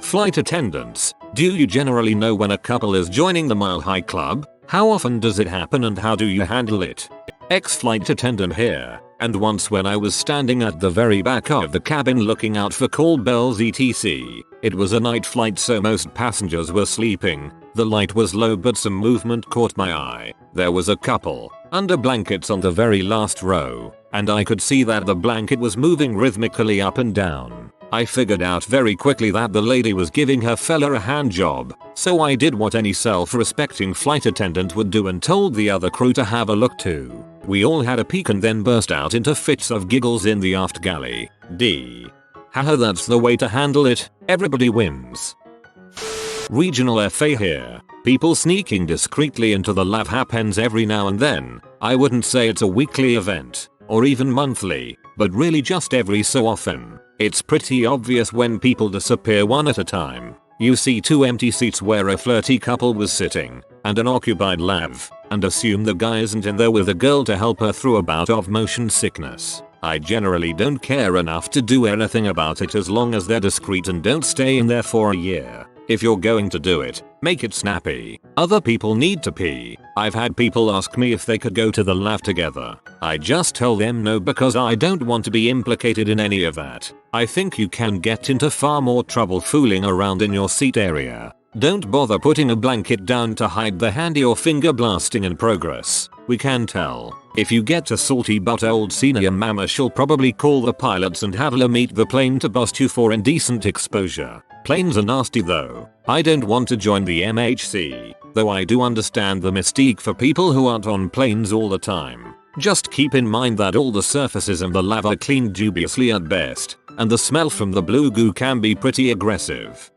Flight attendants, do you generally know when a couple is joining the Mile High Club? How often does it happen and how do you handle it? Ex-flight attendant here, and once when I was standing at the very back of the cabin looking out for call bells etc. It was a night flight so most passengers were sleeping. The light was low but some movement caught my eye. There was a couple under blankets on the very last row, and I could see that the blanket was moving rhythmically up and down. I figured out very quickly that the lady was giving her fella a hand job, so I did what any self-respecting flight attendant would do and told the other crew to have a look too. We all had a peek and then burst out into fits of giggles in the aft galley. Haha, that's the way to handle it, everybody wins. Regional FA here. People sneaking discreetly into the lav happens every now and then. I wouldn't say it's a weekly event, or even monthly, but really just every so often. It's pretty obvious when people disappear one at a time. You see 2 empty seats where a flirty couple was sitting, and an occupied lav, and assume the guy isn't in there with a girl to help her through a bout of motion sickness. I generally don't care enough to do anything about it as long as they're discreet and don't stay in there for a year. If you're going to do it, make it snappy. Other people need to pee. I've had people ask me if they could go to the lav together. I just tell them no because I don't want to be implicated in any of that. I think you can get into far more trouble fooling around in your seat area. Don't bother putting a blanket down to hide the handy or finger blasting in progress. We can tell. If you get a salty but old senior mama, she'll probably call the pilots and have her meet the plane to bust you for indecent exposure. Planes are nasty though. I don't want to join the MHC, though I do understand the mystique for people who aren't on planes all the time. Just keep in mind that all the surfaces and the lava are cleaned dubiously at best, and the smell from the blue goo can be pretty aggressive.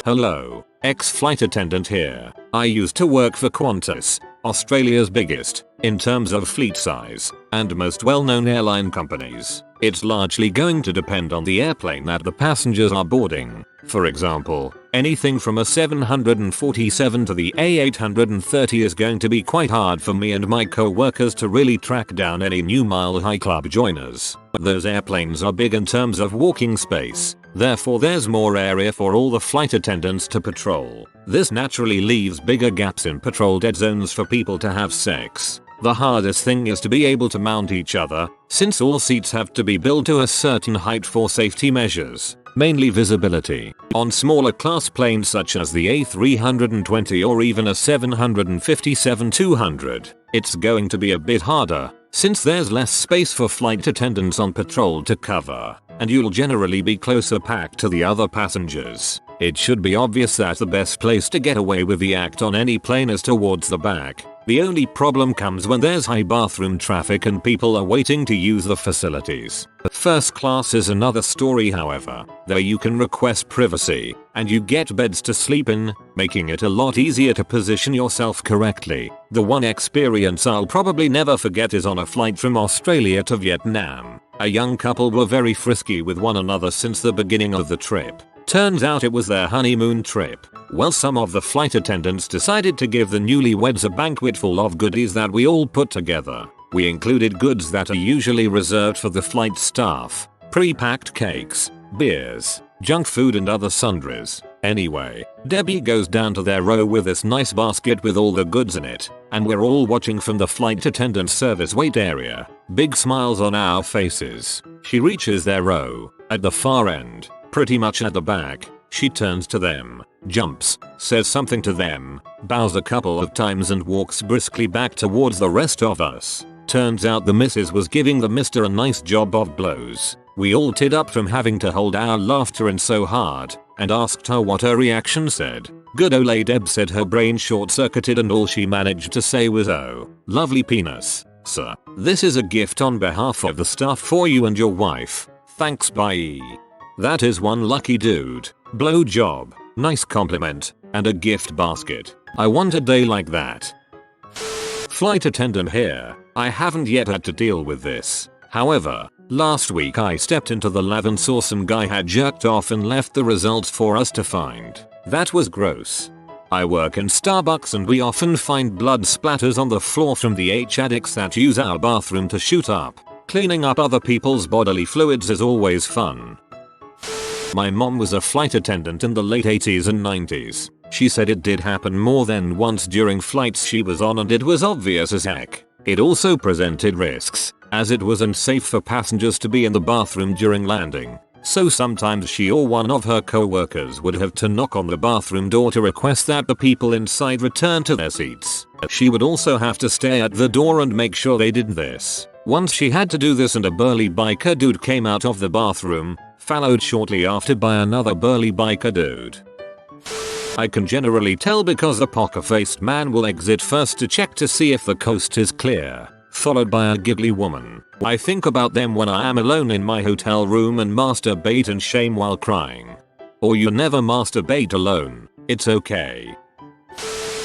Hello, ex-flight attendant here. I used to work for Qantas, Australia's biggest, in terms of fleet size, and most well-known airline companies. It's largely going to depend on the airplane that the passengers are boarding. For example, anything from a 747 to the A830 is going to be quite hard for me and my co-workers to really track down any new Mile High Club joiners. Those airplanes are big in terms of walking space, therefore there's more area for all the flight attendants to patrol. This naturally leaves bigger gaps in patrol dead zones for people to have sex. The hardest thing is to be able to mount each other, since all seats have to be built to a certain height for safety measures, mainly visibility. On smaller class planes such as the A320 or even a 757-200, it's going to be a bit harder, since there's less space for flight attendants on patrol to cover, and you'll generally be closer packed to the other passengers. It should be obvious that the best place to get away with the act on any plane is towards the back. The only problem comes when there's high bathroom traffic and people are waiting to use the facilities. First class is another story however. There you can request privacy, and you get beds to sleep in, making it a lot easier to position yourself correctly. The one experience I'll probably never forget is on a flight from Australia to Vietnam. A young couple were very frisky with one another since the beginning of the trip. Turns out it was their honeymoon trip. Well, some of the flight attendants decided to give the newlyweds a banquet full of goodies that we all put together. We included goods that are usually reserved for the flight staff. Pre-packed cakes, beers, junk food and other sundries. Anyway, Debbie goes down to their row with this nice basket with all the goods in it, and we're all watching from the flight attendant service wait area. Big smiles on our faces. She reaches their row, at the far end. Pretty much at the back, she turns to them, jumps, says something to them, bows a couple of times and walks briskly back towards the rest of us. Turns out the missus was giving the mister a nice job of blows. We all teared up from having to hold our laughter in so hard, and asked her what her reaction said. Good ole Deb said her brain short-circuited and all she managed to say was, "Oh, lovely penis, sir. This is a gift on behalf of the staff for you and your wife. Thanks, bye." That is one lucky dude. Blow job, nice compliment, and a gift basket. I want a day like that. Flight attendant here. I haven't yet had to deal with this. However, last week I stepped into the lav and saw some guy had jerked off and left the results for us to find. That was gross. I work in Starbucks and we often find blood splatters on the floor from the H-addicts that use our bathroom to shoot up. Cleaning up other people's bodily fluids is always fun. My mom was a flight attendant in the late 80s and 90s. She said it did happen more than once during flights she was on, and it was obvious as heck. It also presented risks, as it was unsafe for passengers to be in the bathroom during landing. So sometimes she or one of her co-workers would have to knock on the bathroom door to request that the people inside return to their seats. She would also have to stay at the door and make sure they did this. Once she had to do this and a burly biker dude came out of the bathroom, followed shortly after by another burly biker dude. I can generally tell because a poker-faced man will exit first to check to see if the coast is clear, followed by a giggly woman. I think about them when I am alone in my hotel room and masturbate in shame while crying. Or you never masturbate alone, it's okay.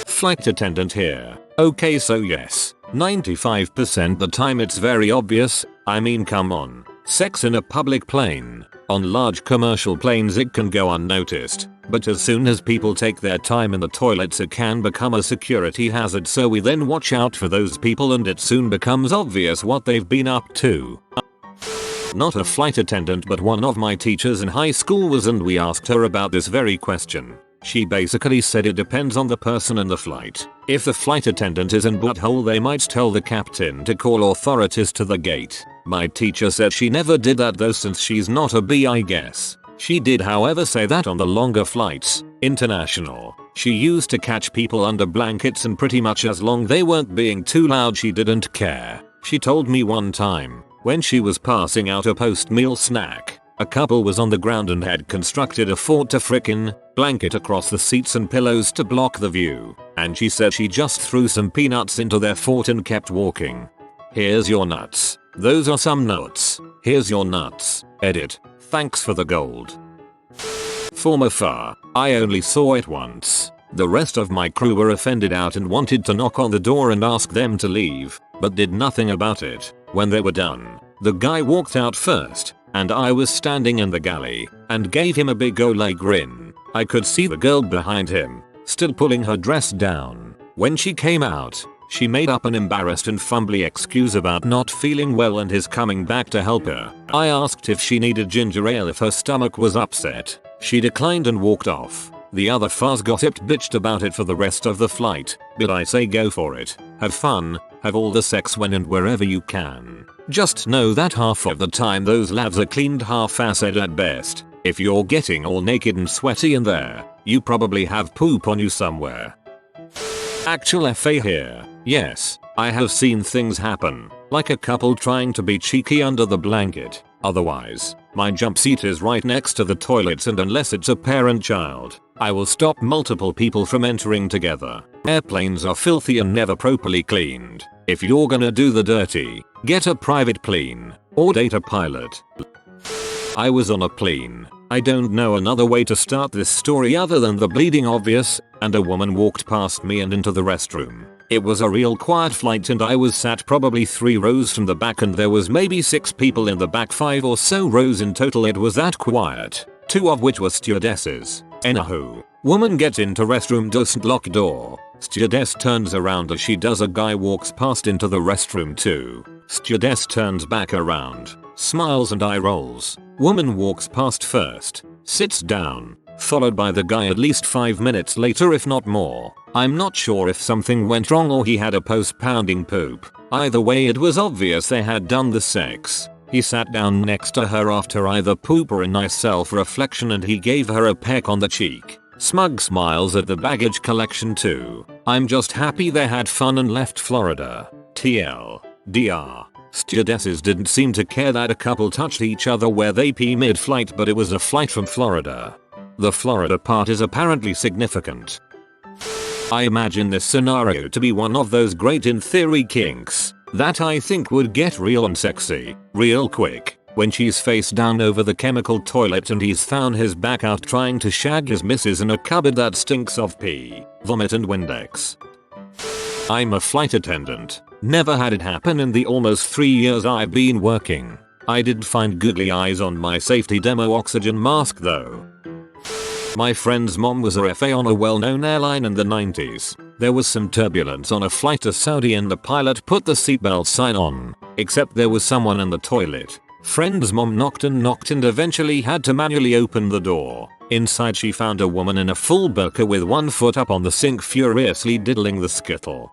Flight attendant here. Okay, so yes, 95% the time it's very obvious. I mean, come on. Sex in a public plane. On large commercial planes it can go unnoticed, but as soon as people take their time in the toilets it can become a security hazard, so we then watch out for those people and it soon becomes obvious what they've been up to. Not a flight attendant but one of my teachers in high school was, and we asked her about this very question. She basically said it depends on the person and the flight. If the flight attendant is in butthole they might tell the captain to call authorities to the gate. My teacher said she never did that though, since she's not a bee, I guess. She did however say that on the longer flights, international, she used to catch people under blankets, and pretty much as long they weren't being too loud she didn't care. She told me one time, when she was passing out a post-meal snack, a couple was on the ground and had constructed a fort to frickin' blanket across the seats and pillows to block the view, and she said she just threw some peanuts into their fort and kept walking. Here's your nuts. Those are some nuts. Here's your nuts. Edit. Thanks for the gold. From afar, I only saw it once. The rest of my crew were offended out and wanted to knock on the door and ask them to leave, but did nothing about it. When they were done, the guy walked out first, and I was standing in the galley, and gave him a big ole grin. I could see the girl behind him, still pulling her dress down. When she came out, she made up an embarrassed and fumbly excuse about not feeling well and his coming back to help her. I asked if she needed ginger ale if her stomach was upset. She declined and walked off. The other fuzz gossiped bitched about it for the rest of the flight, but I say go for it. Have fun, have all the sex when and wherever you can. Just know that half of the time those lavs are cleaned half-assed at best. If you're getting all naked and sweaty in there, you probably have poop on you somewhere. Actual FA here. Yes, I have seen things happen, like a couple trying to be cheeky under the blanket. Otherwise, my jump seat is right next to the toilets, and unless it's a parent-child, I will stop multiple people from entering together. Airplanes are filthy and never properly cleaned. If you're gonna do the dirty, get a private plane, or date a pilot. I was on a plane. I don't know another way to start this story other than the bleeding obvious, and a woman walked past me and into the restroom. It was a real quiet flight and I was sat probably 3 rows from the back, and there was maybe 6 people in the back, 5 or so rows in total. It was that quiet, 2 of which were stewardesses. Anywho, woman gets into restroom, doesn't lock door. Stewardess turns around as she does. A guy walks past into the restroom too. Stewardess turns back around, smiles and eye rolls. Woman walks past first, sits down, followed by the guy at least 5 minutes later if not more. I'm not sure if something went wrong or he had a post-pounding poop. Either way it was obvious they had done the sex. He sat down next to her after either poop or a nice self-reflection and he gave her a peck on the cheek. Smug smiles at the baggage collection too. I'm just happy they had fun and left Florida. TLDR. Stewardesses didn't seem to care that a couple touched each other where they pee mid-flight, but it was a flight from Florida. The Florida part is apparently significant. I imagine this scenario to be one of those great in theory kinks that I think would get real and sexy real quick. When she's face down over the chemical toilet and he's found his back out trying to shag his missus in a cupboard that stinks of pee, vomit and Windex. I'm a flight attendant. Never had it happen in the almost 3 years I've been working. I did find googly eyes on my safety demo oxygen mask though. My friend's mom was a FA on a well-known airline in the 90s. There was some turbulence on a flight to Saudi and the pilot put the seatbelt sign on, except there was someone in the toilet. Friend's mom knocked and eventually had to manually open the door. Inside she found a woman in a full burqa with one foot up on the sink furiously diddling the skittle.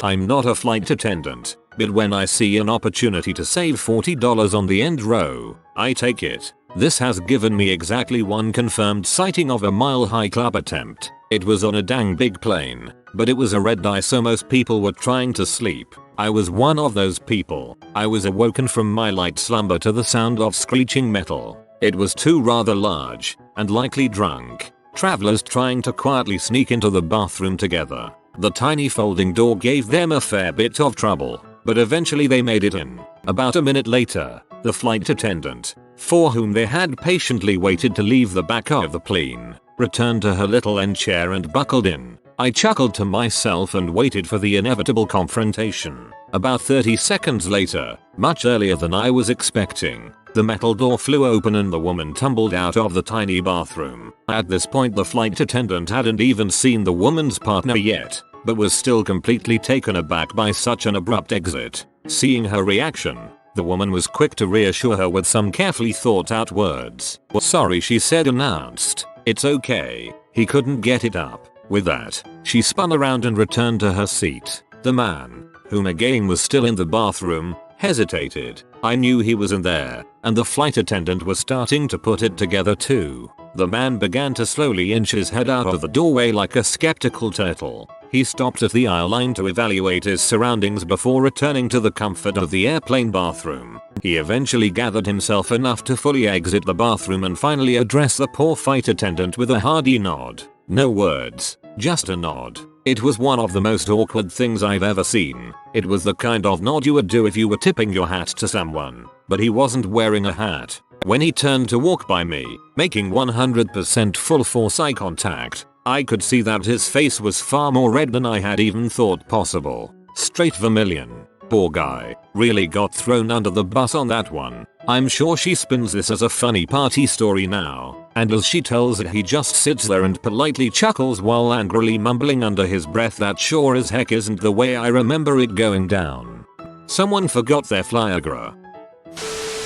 I'm not a flight attendant, but when I see an opportunity to save $40 on the end row, I take it. This has given me exactly one confirmed sighting of a Mile High Club attempt. It was on a dang big plane, but it was a red eye so most people were trying to sleep. I was one of those people. I was awoken from my light slumber to the sound of screeching metal. It was two rather large, and likely drunk, travelers trying to quietly sneak into the bathroom together. The tiny folding door gave them a fair bit of trouble, but eventually they made it in. About a minute later, the flight attendant, for whom they had patiently waited to leave the back of the plane, returned to her little end chair and buckled in. I chuckled to myself and waited for the inevitable confrontation. About 30 seconds later, much earlier than I was expecting, the metal door flew open and the woman tumbled out of the tiny bathroom. At this point the flight attendant hadn't even seen the woman's partner yet, but was still completely taken aback by such an abrupt exit. Seeing her reaction, the woman was quick to reassure her with some carefully thought out words. "Sorry," she said, announced. "It's okay. He couldn't get it up." With that, she spun around and returned to her seat. The man, whom again was still in the bathroom, hesitated. I knew he was in there, and the flight attendant was starting to put it together too. The man began to slowly inch his head out of the doorway like a skeptical turtle. He stopped at the aisle line to evaluate his surroundings before returning to the comfort of the airplane bathroom. He eventually gathered himself enough to fully exit the bathroom and finally address the poor flight attendant with a hearty nod. No words, just a nod. It was one of the most awkward things I've ever seen. It was the kind of nod you would do if you were tipping your hat to someone, but he wasn't wearing a hat. When he turned to walk by me, making 100% full force eye contact, I could see that his face was far more red than I had even thought possible. Straight vermilion. Poor guy. Really got thrown under the bus on that one. I'm sure she spins this as a funny party story now, and as she tells it he just sits there and politely chuckles while angrily mumbling under his breath, "That sure as heck isn't the way I remember it going down. Someone forgot their Flygra."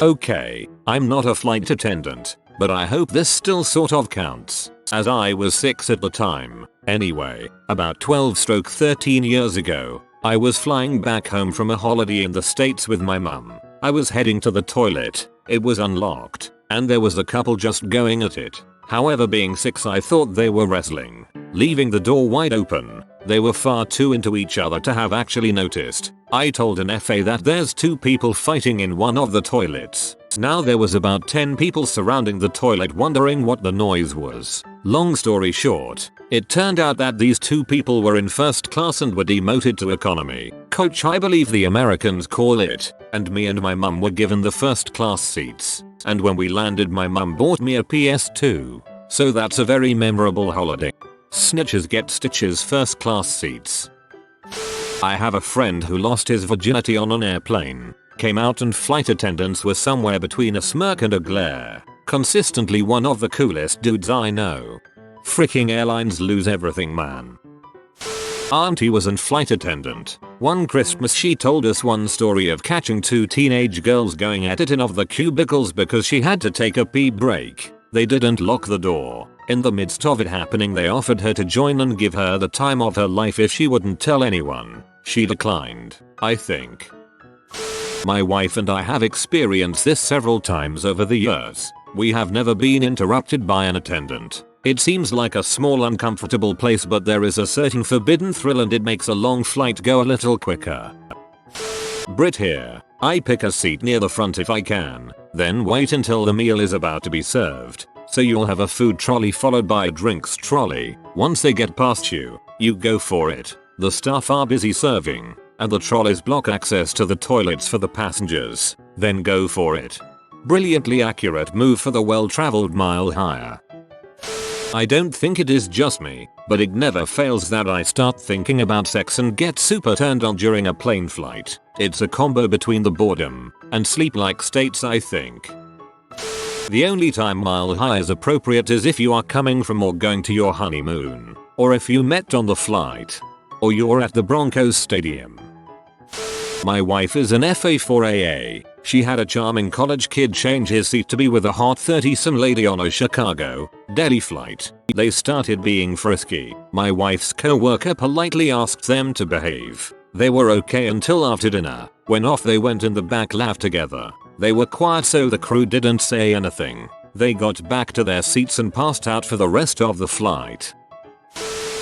Okay, I'm not a flight attendant, but I hope this still sort of counts, as I was 6 at the time. Anyway, about 12-13 years ago, I was flying back home from a holiday in the States with my mum. I was heading to the toilet. It was unlocked, and there was a couple just going at it. However, being 6, I thought they were wrestling. Leaving the door wide open, they were far too into each other to have actually noticed. I told an FA that there's 2 people fighting in one of the toilets. Now there was about 10 people surrounding the toilet wondering what the noise was. Long story short, it turned out that these 2 people were in first class and were demoted to economy, coach I believe the Americans call it, and me and my mum were given the first class seats. And when we landed my mum bought me a PS2. So that's a very memorable holiday. Snitches get stitches, first class seats. I have a friend who lost his virginity on an airplane. Came out and flight attendants were somewhere between a smirk and a glare. Consistently one of the coolest dudes I know. Freaking airlines lose everything, man. Auntie was an flight attendant. One Christmas she told us one story of catching 2 teenage girls going at it in of the cubicles because she had to take a pee break. They didn't lock the door. In the midst of it happening, they offered her to join and give her the time of her life if she wouldn't tell anyone. She declined, I think. My wife and I have experienced this several times over the years. We have never been interrupted by an attendant. It seems like a small uncomfortable place, but there is a certain forbidden thrill and it makes a long flight go a little quicker. Brit here. I pick a seat near the front if I can, then wait until the meal is about to be served. So you'll have a food trolley followed by a drinks trolley. Once they get past you, you go for it. The staff are busy serving, and the trolleys block access to the toilets for the passengers. Then go for it. Brilliantly accurate move for the well-traveled mile higher. I don't think it is just me, but it never fails that I start thinking about sex and get super turned on during a plane flight. It's a combo between the boredom and sleep-like states, I think. The only time mile high is appropriate is if you are coming from or going to your honeymoon, or if you met on the flight, or you're at the Broncos stadium. My wife is an FA for AA. She had a charming college kid change his seat to be with a hot 30-some lady on a Chicago, Delhi flight. They started being frisky. My wife's co-worker politely asked them to behave. They were okay until after dinner, when off they went in the back laugh together. They were quiet so the crew didn't say anything. They got back to their seats and passed out for the rest of the flight.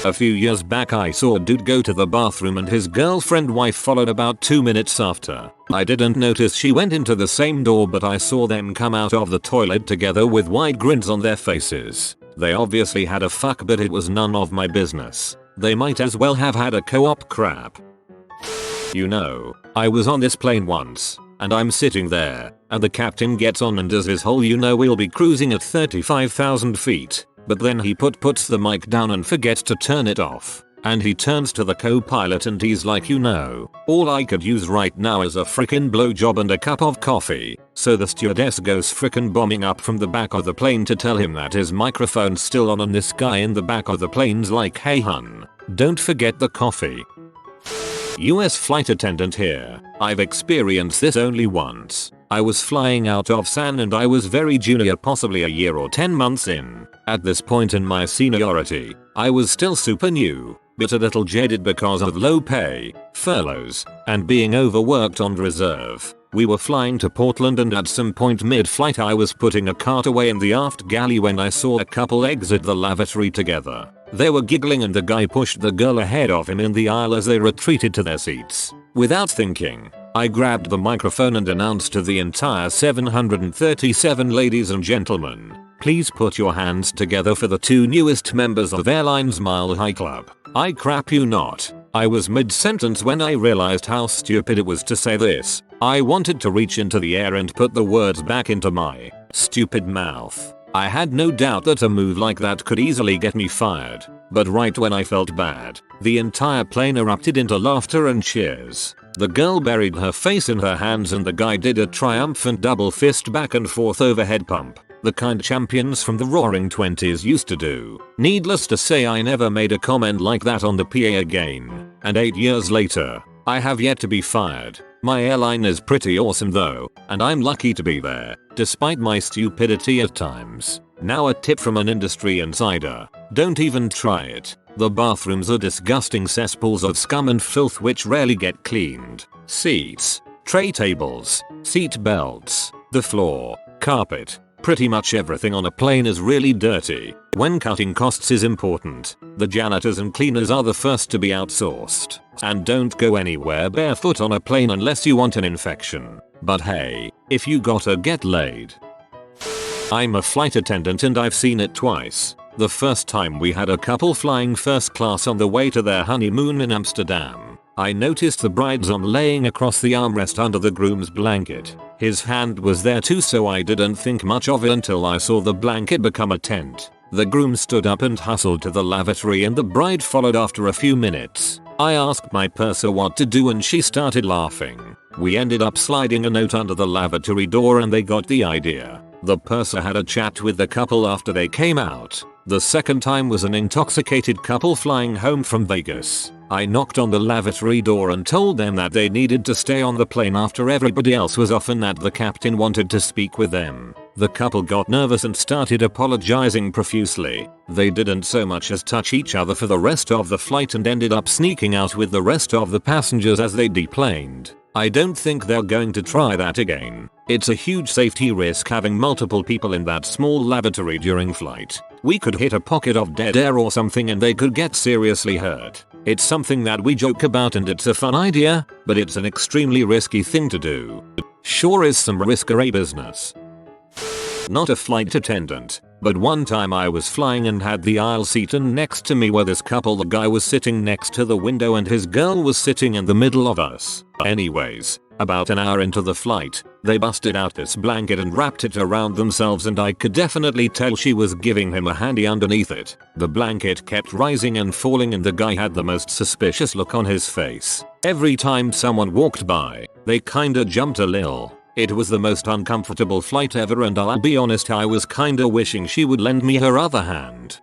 A few years back I saw a dude go to the bathroom and his girlfriend wife followed about 2 minutes after. I didn't notice she went into the same door, but I saw them come out of the toilet together with wide grins on their faces. They obviously had a fuck, but it was none of my business. They might as well have had a co-op crap. You know, I was on this plane once, and I'm sitting there, and the captain gets on and does his whole we'll be cruising at 35,000 feet. But then he puts the mic down and forgets to turn it off. And he turns to the co-pilot and he's like, all I could use right now is a frickin' blowjob and a cup of coffee. So the stewardess goes frickin' bombing up from the back of the plane to tell him that his microphone's still on, and this guy in the back of the plane's like, hey hun, don't forget the coffee. US flight attendant here. I've experienced this only once. I was flying out of San and I was very junior, possibly a year or 10 months in. At this point in my seniority, I was still super new, but a little jaded because of low pay, furloughs, and being overworked on reserve. We were flying to Portland and at some point mid-flight I was putting a cart away in the aft galley when I saw a couple exit the lavatory together. They were giggling and the guy pushed the girl ahead of him in the aisle as they retreated to their seats. Without thinking, I grabbed the microphone and announced to the entire 737 ladies and gentlemen, please put your hands together for the 2 newest members of Airlines Mile High Club. I crap you not. I was mid-sentence when I realized how stupid it was to say this. I wanted to reach into the air and put the words back into my stupid mouth. I had no doubt that a move like that could easily get me fired. But right when I felt bad, the entire plane erupted into laughter and cheers. The girl buried her face in her hands and the guy did a triumphant double fist back and forth overhead pump, the kind champions from the roaring 20s used to do. Needless to say, I never made a comment like that on the PA again. And 8 years later, I have yet to be fired. My airline is pretty awesome though, and I'm lucky to be there, despite my stupidity at times. Now a tip from an industry insider, don't even try it. The bathrooms are disgusting cesspools of scum and filth which rarely get cleaned. Seats, tray tables, seat belts, the floor, carpet, pretty much everything on a plane is really dirty. When cutting costs is important, the janitors and cleaners are the first to be outsourced. And don't go anywhere barefoot on a plane unless you want an infection. But hey, if you gotta get laid. I'm a flight attendant and I've seen it twice. The first time we had a couple flying first class on the way to their honeymoon in Amsterdam. I noticed the bride's arm laying across the armrest under the groom's blanket. His hand was there too, so I didn't think much of it until I saw the blanket become a tent. The groom stood up and hustled to the lavatory and the bride followed after a few minutes. I asked my purser what to do and she started laughing. We ended up sliding a note under the lavatory door and they got the idea. The purser had a chat with the couple after they came out. The second time was an intoxicated couple flying home from Vegas. I knocked on the lavatory door and told them that they needed to stay on the plane after everybody else was off and that the captain wanted to speak with them. The couple got nervous and started apologizing profusely. They didn't so much as touch each other for the rest of the flight and ended up sneaking out with the rest of the passengers as they deplaned. I don't think they're going to try that again. It's a huge safety risk having multiple people in that small lavatory during flight. We could hit a pocket of dead air or something and they could get seriously hurt. It's something that we joke about and it's a fun idea, but it's an extremely risky thing to do. Sure is some risky business. Not a flight attendant, but one time I was flying and had the aisle seat and next to me were this couple. The guy was sitting next to the window and his girl was sitting in the middle of us. Anyways, about an hour into the flight, they busted out this blanket and wrapped it around themselves and I could definitely tell she was giving him a handy underneath it. The blanket kept rising and falling and the guy had the most suspicious look on his face. Every time someone walked by, they kinda jumped a lil. It was the most uncomfortable flight ever and I'll be honest, I was kinda wishing she would lend me her other hand.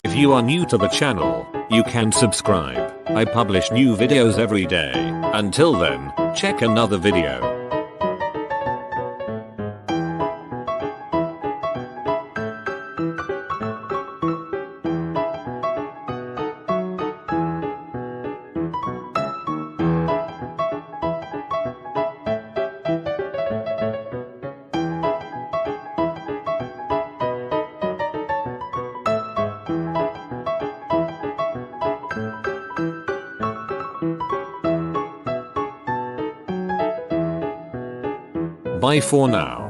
If you are new to the channel, you can subscribe. I publish new videos every day. Until then, check another video. Bye for now.